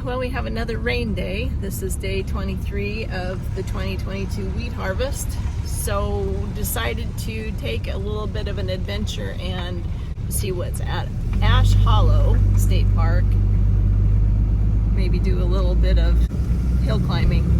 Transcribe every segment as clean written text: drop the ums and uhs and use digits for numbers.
Well, we have another rain day. This is day 23 of the 2022 wheat harvest. So decided to take a little bit of an adventure and see what's at Ash Hollow State Park. Maybe do a little bit of hill climbing.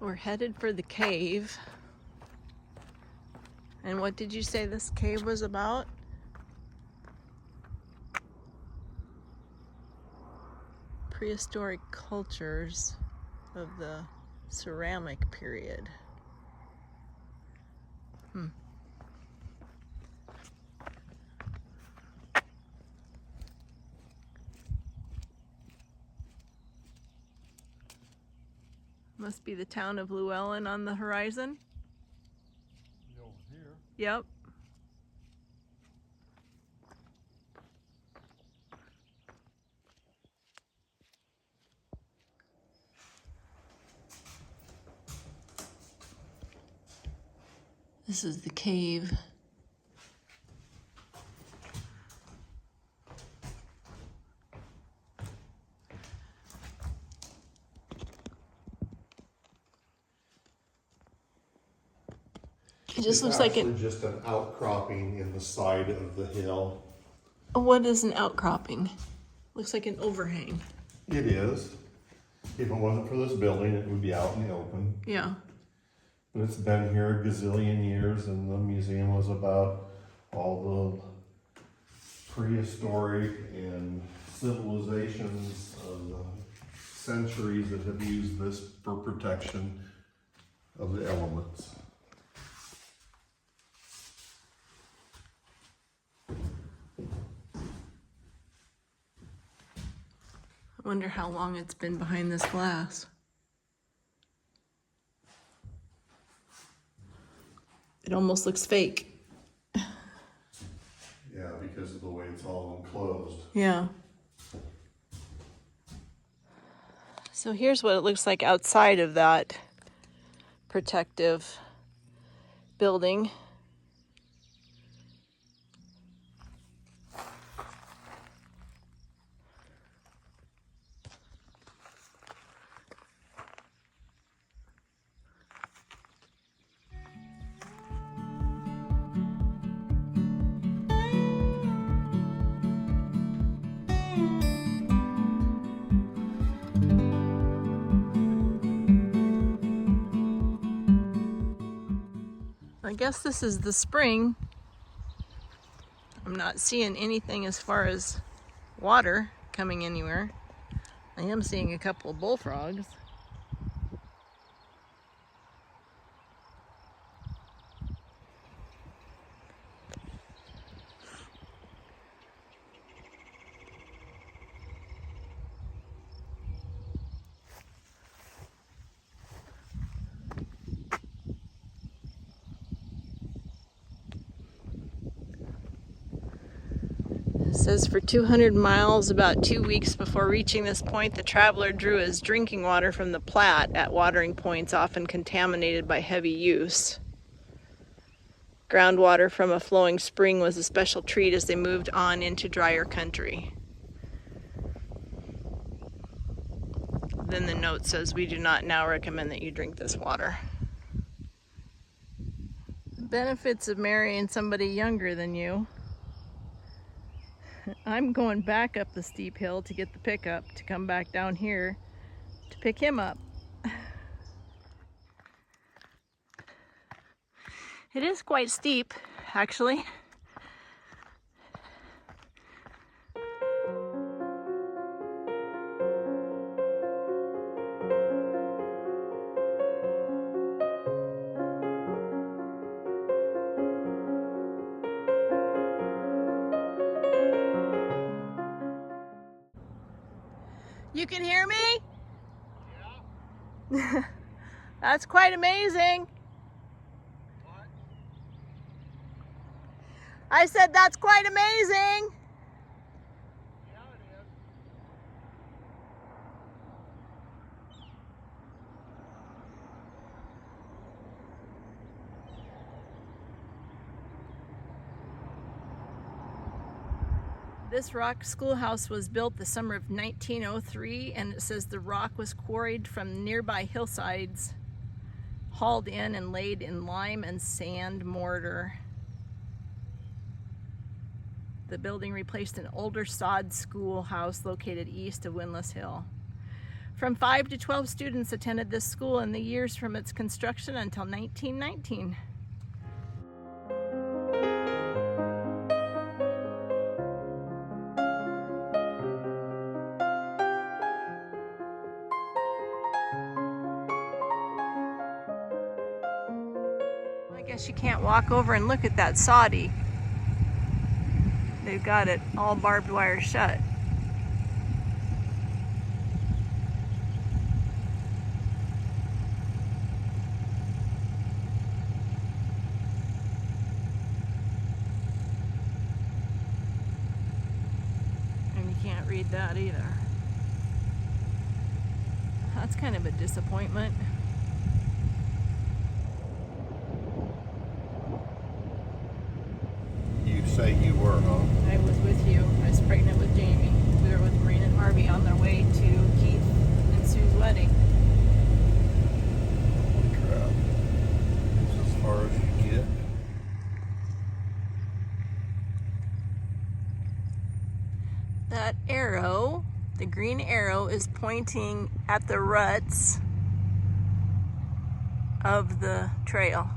We're headed for the cave. And what did you say this cave was about? Prehistoric cultures of the ceramic period. Must be the town of Lewellen on the horizon. Over here. Yep. This is the cave. It just looks like it's just an outcropping in the side of the hill. What is an outcropping? Looks like an overhang. It is. If it wasn't for this building, it would be out in the open. Yeah. But it's been here a gazillion years, and the museum was about all the prehistoric and civilizations of the centuries that have used this for protection of the elements. I wonder how long it's been behind this glass. It almost looks fake. Yeah, because of the way it's all enclosed. Yeah. So here's what it looks like outside of that protective building. I guess this is the spring. I'm not seeing anything as far as water coming anywhere. I am seeing a couple of bullfrogs. It says for 200 miles, about 2 weeks before reaching this point, the traveler drew his drinking water from the Platte at watering points often contaminated by heavy use. Groundwater from a flowing spring was a special treat as they moved on into drier country. Then the note says, "We do not now recommend that you drink this water." The benefits of marrying somebody younger than you. I'm going back up the steep hill to get the pickup to come back down here to pick him up. It is quite steep, actually. You can hear me? Yeah. That's quite amazing. What? I said that's quite amazing. Yeah, it is. This rock schoolhouse was built the summer of 1903, and it says the rock was quarried from nearby hillsides, hauled in and laid in lime and sand mortar. The building replaced an older sod schoolhouse located east of Windlass Hill. From 5 to 12 students attended this school in the years from its construction until 1919. I guess you can't walk over and look at that soddy. They've got it all barbed wire shut. And you can't read that either. That's kind of a disappointment. You say you were, huh? I was with you. I was pregnant with Jamie. We were with Maureen and Harvey on their way to Keith and Sue's wedding. Holy crap. It's as far as you get. That arrow, the green arrow, is pointing at the ruts of the trail.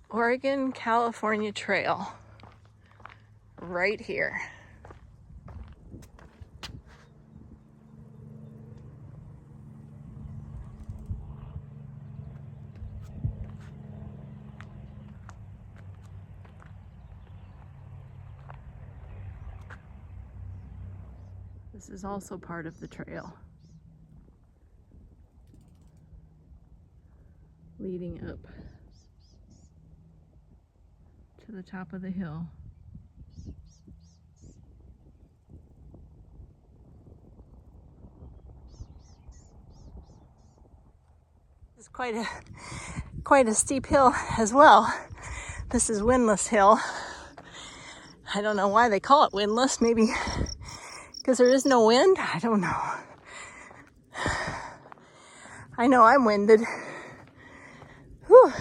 Oregon-California Trail, right here. This is also part of the trail, leading up to the top of the hill. It's quite a steep hill as well. This is Windlass Hill. I don't know why they call it Windlass. Maybe because there is no wind. I don't know. I know I'm winded. Whew.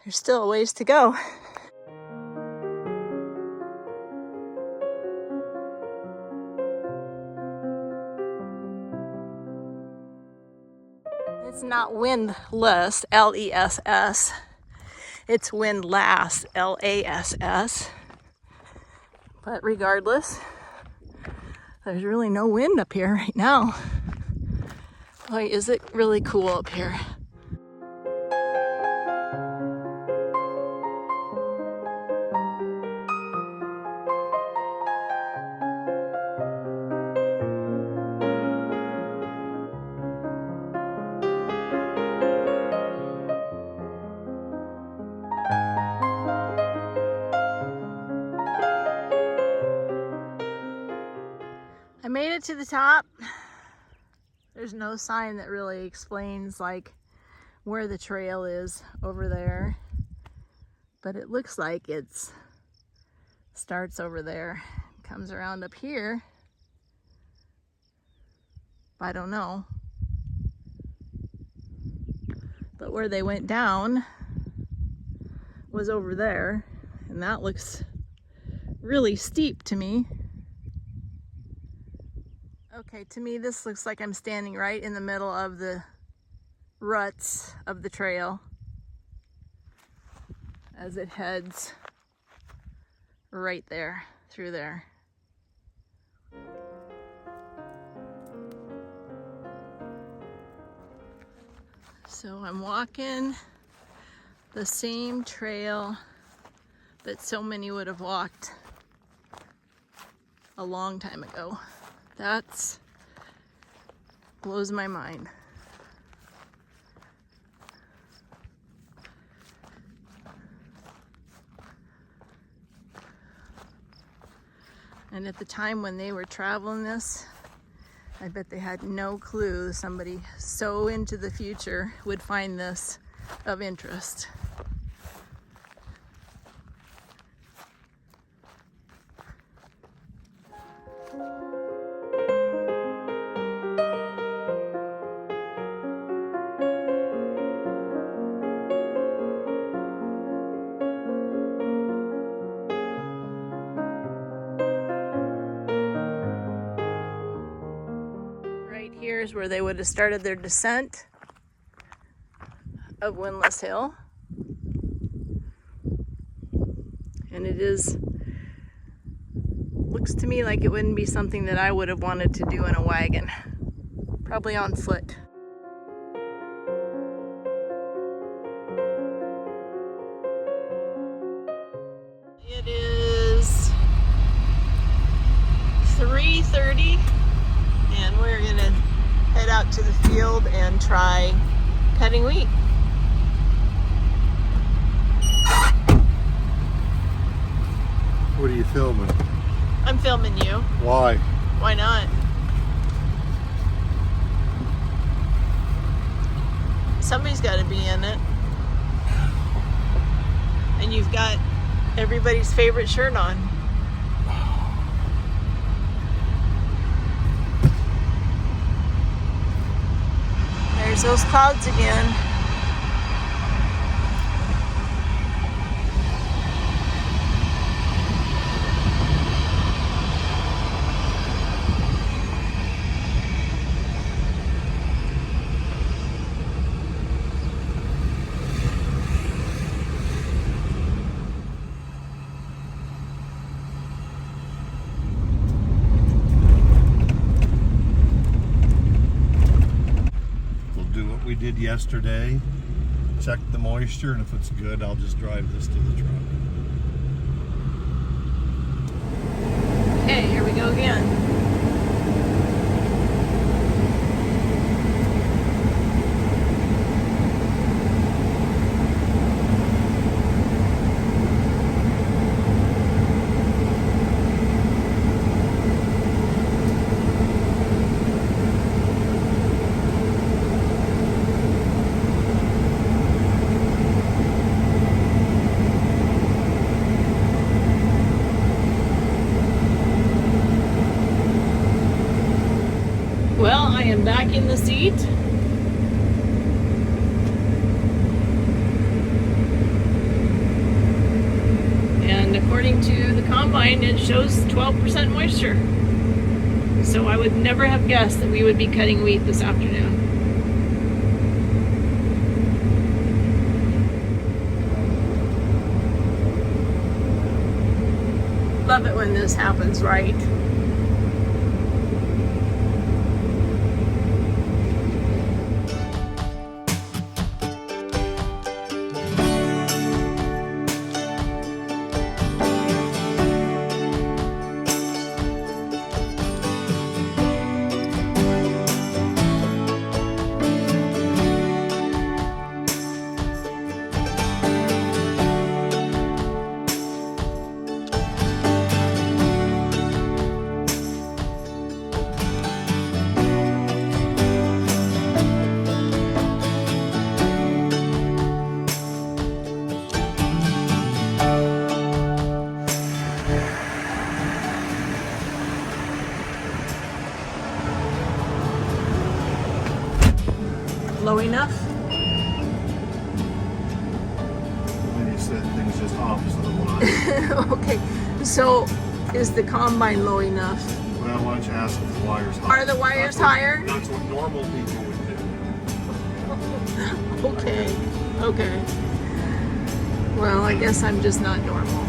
There's still a ways to go. It's not windless, L-E-S-S. It's windlass, L-A-S-S. But regardless, there's really no wind up here right now. Boy, is it really cool up here. I made it to the top. There's no sign that really explains like where the trail is over there, but it looks like it's starts over there, comes around up here. I don't know, but where they went down was over there, and that looks really steep to me. Okay, to me this looks like I'm standing right in the middle of the ruts of the trail as it heads right there, through there. So I'm walking The same trail that so many would have walked a long time ago. That's blows my mind. And at the time when they were traveling this, I bet they had no clue somebody so into the future would find this of interest. Here's where they would have started their descent of Windlass Hill. And it looks to me like it wouldn't be something that I would have wanted to do in a wagon. Probably on foot. It is 3:30 and we're gonna head out to the field and try cutting wheat. What are you filming? I'm filming you. Why? Why not? Somebody's got to be in it. And you've got everybody's favorite shirt on. There's those clouds again. We did yesterday, check the moisture, and if it's good, I'll just drive this to the truck. Okay, here we go again. Well, I am back in the seat. And according to the combine, it shows 12% moisture. So I would never have guessed that we would be cutting wheat this afternoon. Love it when this happens, right? Low enough? When you said things just opposite of what I Okay, so is the combine low enough? Well, why don't you ask if the wire's higher? Are the wires higher? That's what normal people would do. Okay, okay. Well, I guess I'm just not normal.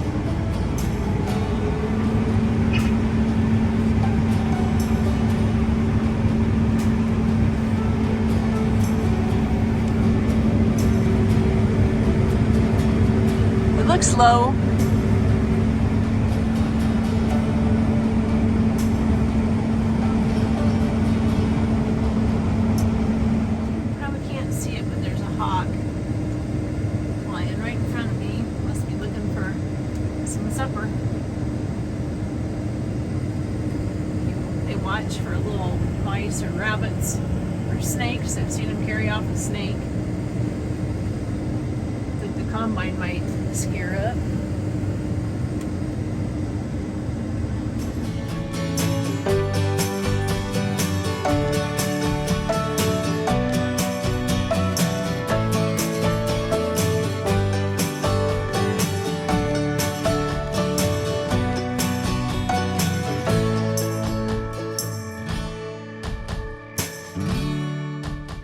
looks low. Probably can't see it, but there's a hawk flying right in front of me. Must be looking for some supper. They watch for little mice or rabbits or snakes. I've seen them carry off a snake. I think the combine might scare up.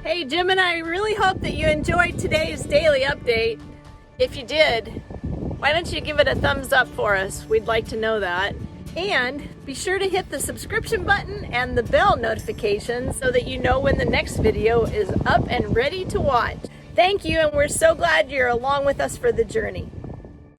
Hey Jim and I really hope that you enjoyed today's daily update. If you did, why don't you give it a thumbs up for us? We'd like to know that. And be sure to hit the subscription button and the bell notification so that you know when the next video is up and ready to watch. Thank you, and we're so glad you're along with us for the journey.